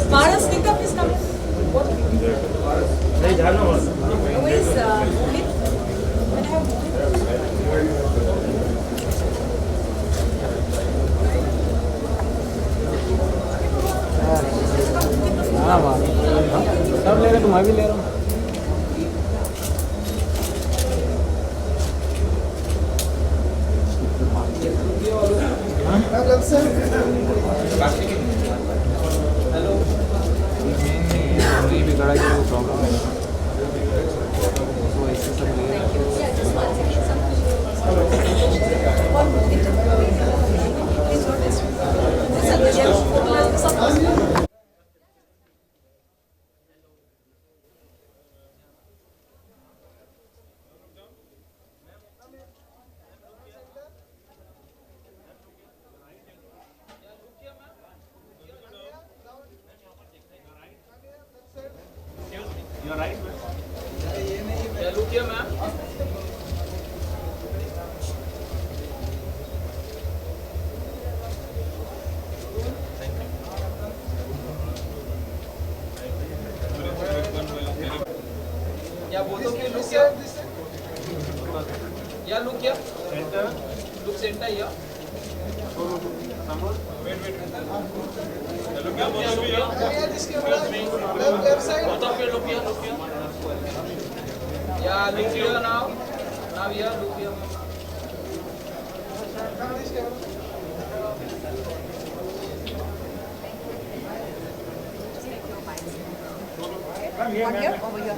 Maras, pick up his number. Who is Mohit? Can I have Mohit? सब ले रहे तुम भी ले रहा हूँ बिगड़ा के प्रॉब्लम है तो ऐसे सब ले Yeah, both of you look here. Yeah, look here. Center. Look center here. Look here, both of you. Left side. Both of you look here. Look here. Yeah, look here now. Now here, look here. One here, over here.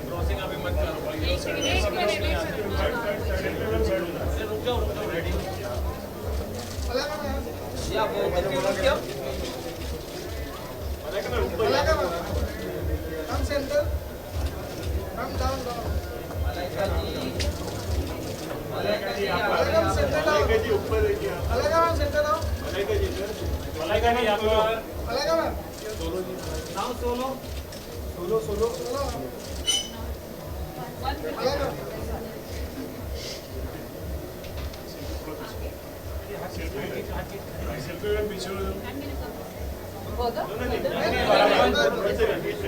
Crossing अभी मत करो रुक जाओ ready या वो क्या Come center. Come down. Malaika ji Malaika जी ऊपर देखिए। मलाइका मैम सेंटर आओ। मलाइका जी सर मलाइका नहीं यहाँ पर मलाइका मैम। सोलो जी नाउ सोलो मलाइका। सेल्फी में पीछे हो जाओ Further? पीछे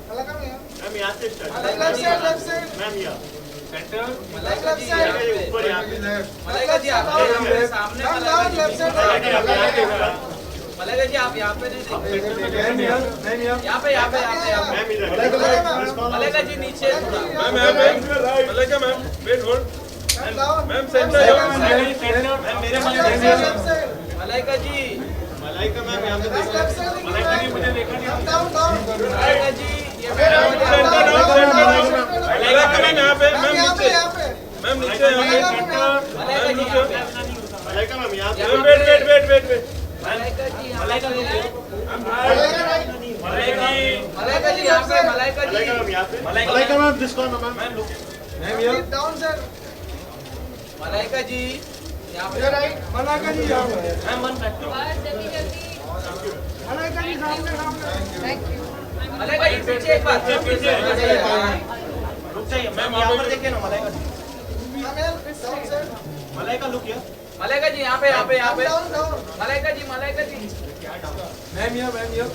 मलाइका मैम। मैम यहाँ से स्टार्ट लेफ्ट साइड। मैम यहाँ सेंटर मलाइका जी यहाँ पे। ऊपर यहाँ पे मलाइका जी आप सामने लेफ्ट साइड। मलाइका जी आप यहाँ पे नहीं देखते यहाँ पे मलाइका जी नीचे थोड़ा ma'am Malaika ma'am wait hold ma'am centre ma'am मेरे मलाइका जी मलाइका मैम यहाँ पे देखो मलाइका जी मुझे देखा नहीं मलाइका जी ये मलाइका मैम यहाँ पे मैम नीचे मैम नीचे मलाइका जी मलाइका मैम यहाँ पे वेट मलाइका जी मलाइका जी मलाइका जी यहाँ पे Malaika ji Malaika ma'am this corner ma'am ma'am here down sir. Malaika ji यहाँ पे राइट। मलाइका जी यहाँ पे। Ma'am one back Malaika ji सामने। Thank you. मलाइका जी पीछे एक बार पीछे रुक जाइए मैम यहाँ पर देखिए ना Malaika ji down sir. Malaika look here Malaika ji यहाँ पे मलाइका जी मैम यहाँ।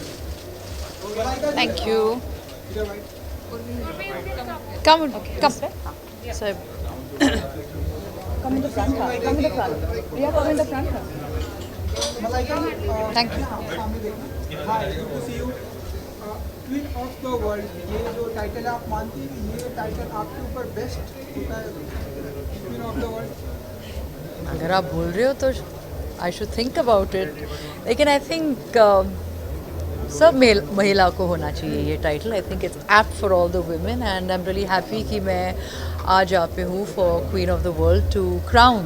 Thank you. Come. So, Come in the front. Come in the front. Priya, come in the front. thank you. Hi, good to see you. Queen of the World ये जो title आप मानती हैं ये title आपके ऊपर best होता है क्वीन ऑफ द वर्ल्ड? अगर आप बोल रहे हो तो I should think about it लेकिन आई थिंक सब महिला को होना चाहिए ये title I think it's apt for all the women and I am really happy कि मैं आज यहाँ पे हूँ for queen of the world to crown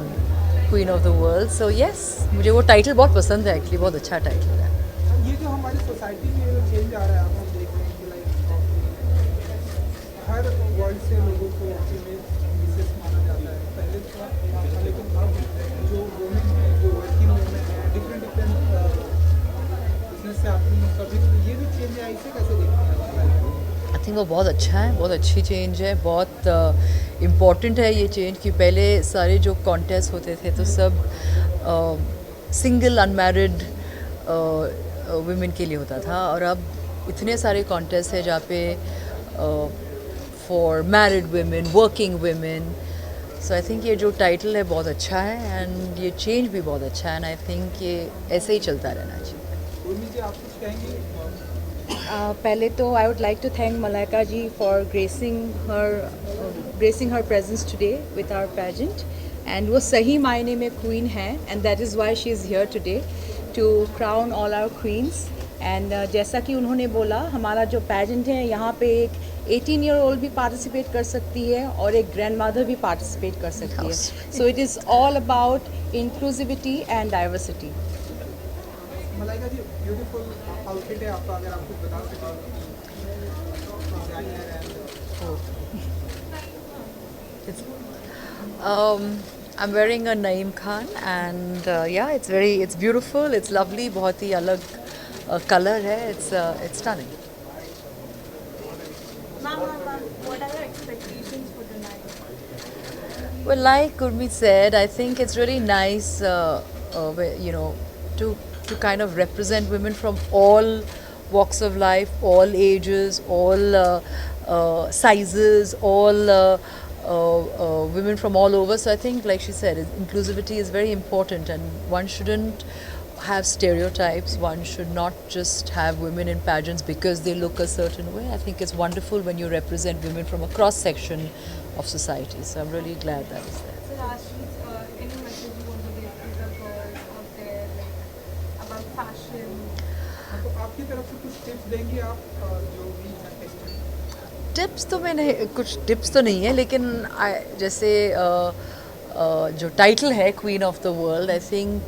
queen of the world. So yes, मुझे वो टाइटल बहुत पसंद है एक्चुअली, बहुत अच्छा टाइटल है. ये जो हमारी सोसाइटी में जो चेंज आ रहा है, आप देख रहे हैं कि लाइक हर वर्ल्ड से लोगों को फीमेल मिसेस माना जाता है. पहले था, लेकिन अब जो वुमेन है, जो वर्किंग वुमेन है, डिफरेंट बिजनेस से आती हैं सभी, ये जो चेंज है इसे कैसे देखते हैं? आई थिंक वो बहुत अच्छा है, बहुत अच्छी चेंज है, बहुत इम्पॉर्टेंट है ये चेंज. कि पहले सारे जो कॉन्टेस्ट होते थे तो सब सिंगल अनमैरिड वुमेन के लिए होता था, और अब इतने सारे कॉन्टेस्ट है जहाँ पे for married women, working women. So I think ये जो टाइटल है बहुत अच्छा है, एंड ये चेंज भी बहुत अच्छा है, एंड आई थिंक ये ऐसे ही चलता रहना चाहिए. उर्मी जी, आप कुछ कहेंगे? पहले तो I would like to thank Malaika ji for gracing her presence today with our pageant. And वो सही मायने में क्वीन है, and that is why she is here today to crown all our queens. And जैसा कि उन्होंने बोला, हमारा जो पेजेंट है यहाँ पे एक 18-year-old भी पार्टिसिपेट कर सकती है और एक ग्रैंड मदर भी पार्टिसिपेट कर सकती है. So it is all about inclusivity and diversity. Malaika ji, beautiful outfit है आपका, अगर आप कुछ बता सकें. I'm wearing a Naeem Khan, and yeah, it's beautiful, it's lovely, बहुत ही अलग color है, it's stunning. Ma'am, what are your expectations for tonight? Well, like Gurmeet said, I think it's really nice, you know, to kind of represent women from all walks of life, all ages, all sizes, all women from all over. So I think, like she said, inclusivity is very important, and one shouldn't have stereotypes. One should not just have women in pageants because they look a certain way. I think it's wonderful when you represent women from a cross section of society. So I'm really glad that is there. So lastly, any message you want to give to the girls out there, like about fashion? तो आपकी तरफ से कुछ tips देंगे आप, जो भी tips तो मैंने कुछ टिप्स तो नहीं है, लेकिन जैसे जो टाइटल है queen of the world, I think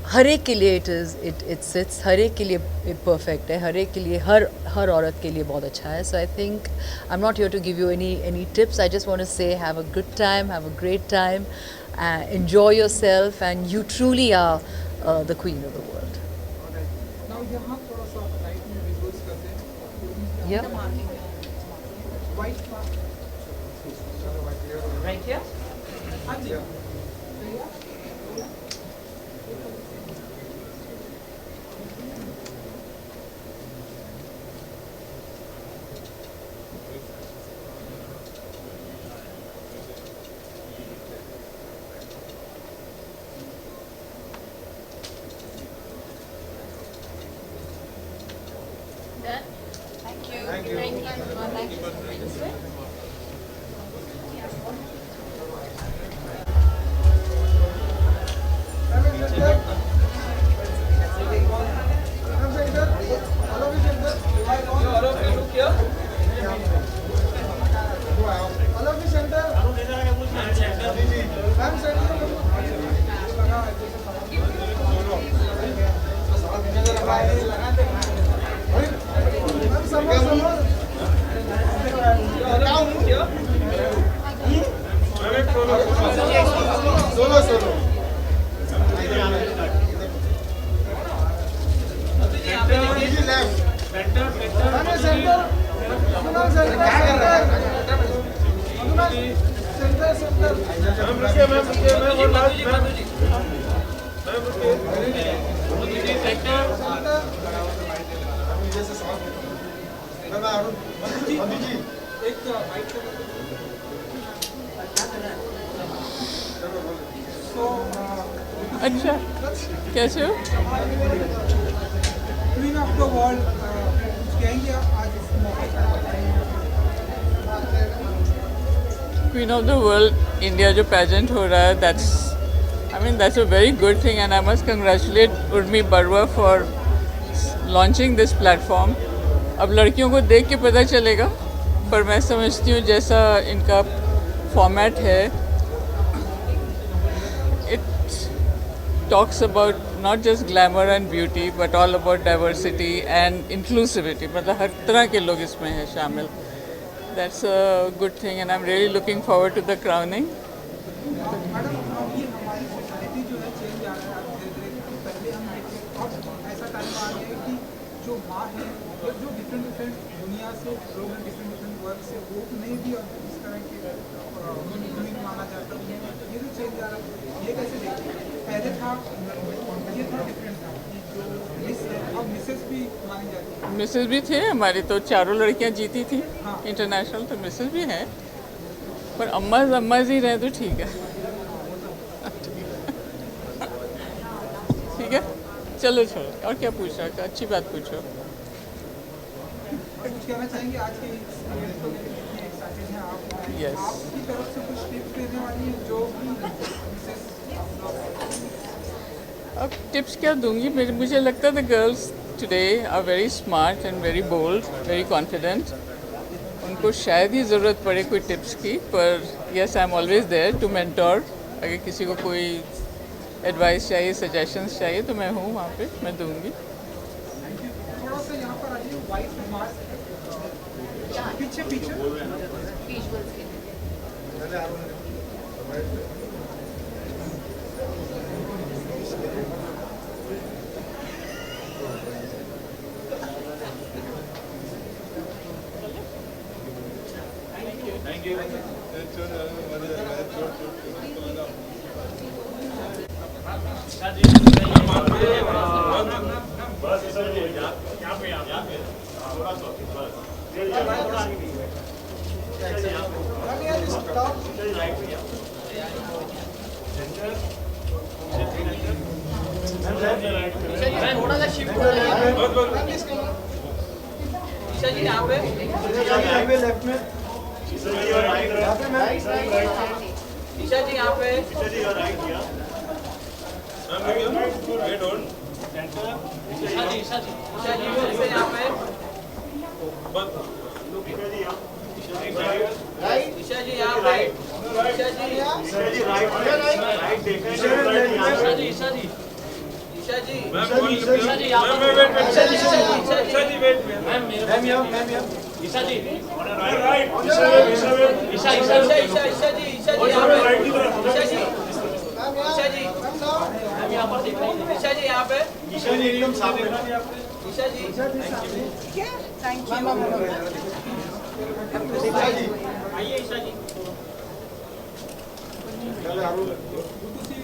हर एक के लिए इट्स हर एक के लिए परफेक्ट है, हर एक के लिए हर औरत के लिए बहुत अच्छा है. So I think I am not here to give you any tips. I just want to say have a good time, have a great time, enjoy yourself, and you truly are the queen of the world. Now यहाँ थोड़ा सा light में visuals करते हैं. Yeah. White Right here? हाँ जी. अच्छा, कैसे हो? क्वीन ऑफ द वर्ल्ड कुछ कहेंगे आप आज इस मौके पर? Queen of the world India जो पेजेंट हो रहा है, that's a very good thing, and I must congratulate Urmi Barua for launching this platform. अब लड़कियों को देख के पता चलेगा, पर मैं समझती हूँ जैसा इनका फॉर्मेट है, talks about not just glamour and beauty, but all about diversity and inclusivity. मतलब हर तरह के लोग इसमें हैं शामिल. That's a good thing, and I'm really looking forward to the crowning. Madam ये हमारी सोसाइटी जो है चेंज आ रहा है धीरे धीरे, तो पहले हम अब ऐसा टाइम आ गया है कि जो माँ है या जो डिफरेंट डिफरेंट दुनिया से लोग हैं, डिफरेंट डिफरेंट वर्क से, वो नहीं भी अब इस तरह के यूनिक माना जाता है. ये जो चेंज आ रहा है ये कैसे देखते हैं? पहले था ये थोड़ा डिफरेंट था कि जो मिस है अब मिसेस भी मानी जाती है. मिसेस भी थे हमारी, तो चारों लड़कियां जीती थी इंटरनेशनल, तो मिसेस भी हैं. पर अम्मा ही रहे तो ठीक है. ठीक है, चलो छोड़ो. और क्या पूछ रहा था? अच्छी बात पूछो. कुछ कहना चाहेंगे आज के इस इवेंट को लेकर? कितने एक्साइटेड हैं आप? Yes. आपकी तरफ से कुछ टिप्स देने वाली है जो भी मिसेस अब टिप्स क्या दूंगी? मुझे लगता है the girls today are very smart and very bold, very confident. उनको शायद ही ज़रूरत पड़े कोई टिप्स की, पर yes I am always there to mentor. अगर किसी को कोई एडवाइस चाहिए, सजेशंस चाहिए, तो मैं हूँ वहाँ पे, मैं दूंगी. थोड़ा सा यहाँ पर आइए. वाइट मास्क पीछे पीछे ईशा जी यहाँ पे लेफ्ट में. ईशा जी यहाँ पे. Wait hold. ईशा जी फिर से यहाँ पे. ईशा जी यहाँ राइट. ईशा जी ईशा जी मैम वेट. ईशा जी राइट. ईशा जी यहाँ पे. ईशा जी ईशा जी यहाँ पे. ईशा जी एकदम सामने. ईशा जी थैंक यू. आइए ईशा जी.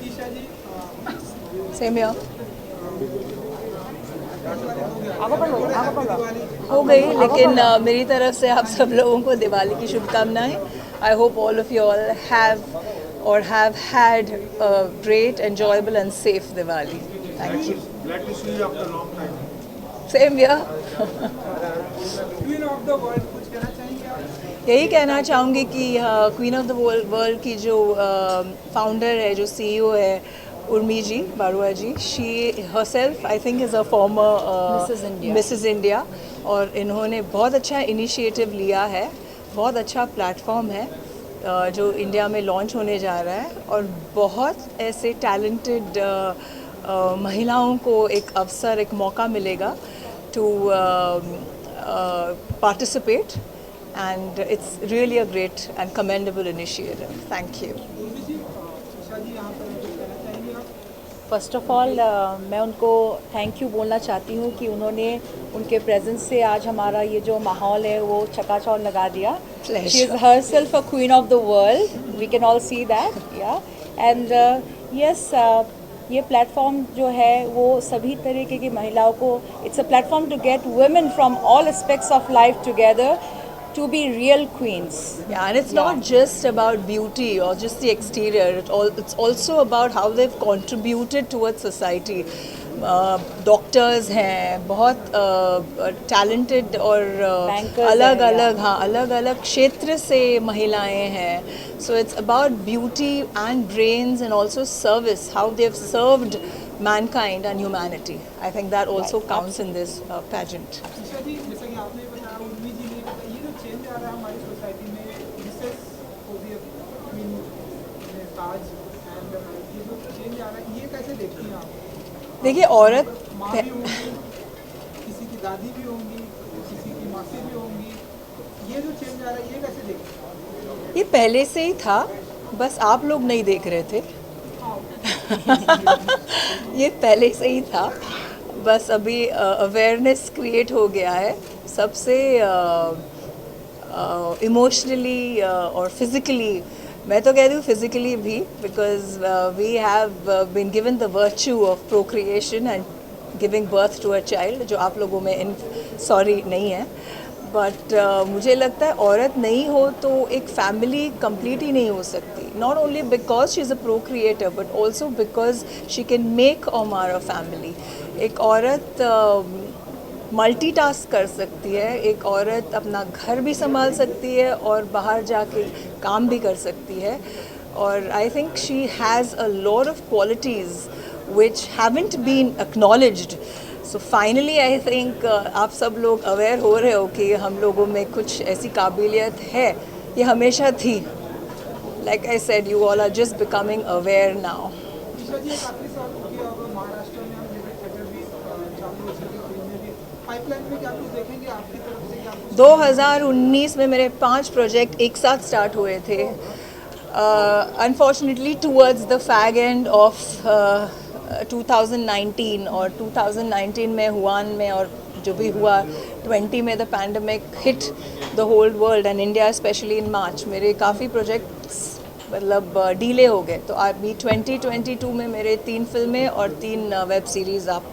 ईशा जी सेम हियर. हो गई, लेकिन मेरी तरफ से आप सब लोगों को दिवाली की शुभकामनाएं. I hope all of you all have had a great, enjoyable and safe Diwali. Thank you. Glad to see you after a long time. Same here. Queen of the world कुछ कहना चाहेंगे आप? यही कहना चाहूँगी कि क्वीन ऑफ द वर्ल्ड की जो फाउंडर है, जो CEO है, उर्मी जी बरुआ जी, she herself I think is a former Mrs. India, और इन्होंने बहुत अच्छा इनिशिएटिव लिया है. बहुत अच्छा प्लेटफॉर्म है जो इंडिया में लॉन्च होने जा रहा है, और बहुत ऐसे टैलेंटेड महिलाओं को एक अवसर, एक मौका मिलेगा to participate, and it's really a great and commendable initiative. Thank you. First of all मैं उनको थैंक यू बोलना चाहती हूँ कि उन्होंने उनके प्रेजेंस से आज हमारा ये जो माहौल है वो चकाचौंध लगा दिया. She is herself a queen of the world, we can all see that. Yeah and yes, ये प्लेटफॉर्म जो है वो सभी तरीके की महिलाओं को, it's a platform to get women from all aspects of life together to be real queens. Yeah, and it's not just about beauty or just the exterior. It's also about how they've contributed towards society. Doctors हैं, बहुत talented और अलग अलग क्षेत्र से महिलाएं हैं. So it's about beauty and brains and also service, how they have served mankind and humanity. I think that also counts in this pageant. Isha ji, जैसा कि आपने बताया, उर्मी जी ने बताया, ये जो चेंज आ रहा है हमारी सोसाइटी में, मिसेस को भी क्वीन ताज, एंड ये जो चेंज आ रहा है, ये कैसे देखती हैं आप? देखिए औरत माँ भी होंगी, किसी की दादी भी होंगी, किसी की मासी भी होंगी, ये जो चेंज आ रहा है ये कैसे देखती हैं? ये पहले से ही था, बस आप लोग नहीं देख रहे थे। ये पहले से ही था, बस अभी अवेयरनेस क्रिएट हो गया है सबसे इमोशनली और फिज़िकली। मैं तो कहती हूँ फिज़िकली भी, because we have been given the virtue of procreation and giving birth to a child, जो आप लोगों में सॉरी नहीं है। बट मुझे लगता है औरत नहीं हो तो एक फैमिली कंप्लीट ही नहीं हो सकती, not only because she is a procreator but also because she can make or mar a family. एक औरत मल्टीटास्क कर सकती है, एक औरत अपना घर भी संभाल सकती है और बाहर जाके काम भी कर सकती है। और I think she has a lot of qualities which haven't been acknowledged. So finally I think आप सब लोग अवेयर हो रहे हो कि हम लोगों में कुछ ऐसी काबिलियत है, ये हमेशा थी। Like I said, you all are just becoming aware now. Isha जी, काफ़ी साल हो गया अब महाराष्ट्र में हम लिविंग थिएटर भी चालू हो सके, फिल्म में भी पाइपलाइन में क्या कुछ देखेंगे आपकी तरफ से? क्या कुछ 2019 में मेरे 5 प्रोजेक्ट एक साथ स्टार्ट हुए थे। Unfortunately towards the fag end of 2019 और 2019 में हुआन में और जो भी हुआ 20 में the pandemic hit the whole world and India specially in March. मेरे काफ़ी प्रोजेक्ट्स मतलब डीले हो गए, तो अभी 2022 में मेरे 3 फिल्में और 3 वेब सीरीज़ आप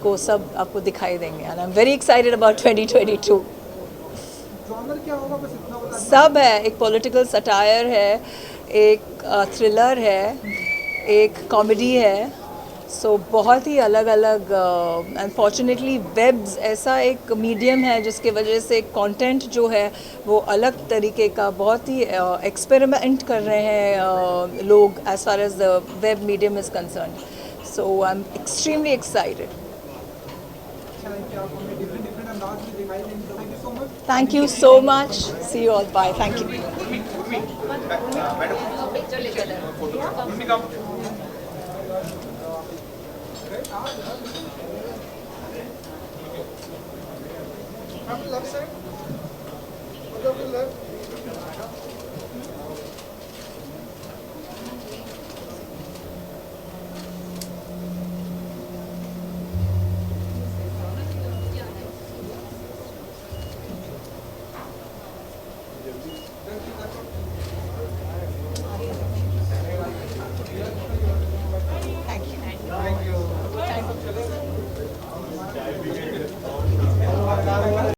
को सब आपको दिखाई देंगे and I am very excited about 2022। Genre क्या होगा बस इतना बता दीजिए। सब है, एक पॉलिटिकल सटायर है, एक थ्रिलर है, एक कॉमेडी है। सो बहुत ही अलग अलग। अनफॉर्चुनेटली वेब्स ऐसा एक मीडियम है जिसके वजह से कंटेंट जो है वो अलग तरीके का, बहुत ही एक्सपेरिमेंट कर रहे हैं लोग as far as the web medium is concerned. So I am extremely excited. अच्छा है कि आप हमें डिफरेंट डिफरेंट अंदाज में दिखाई देंगे। Thank you so much. Thank you so much. See you all. Bye. Thank you. From the left side. Or the left.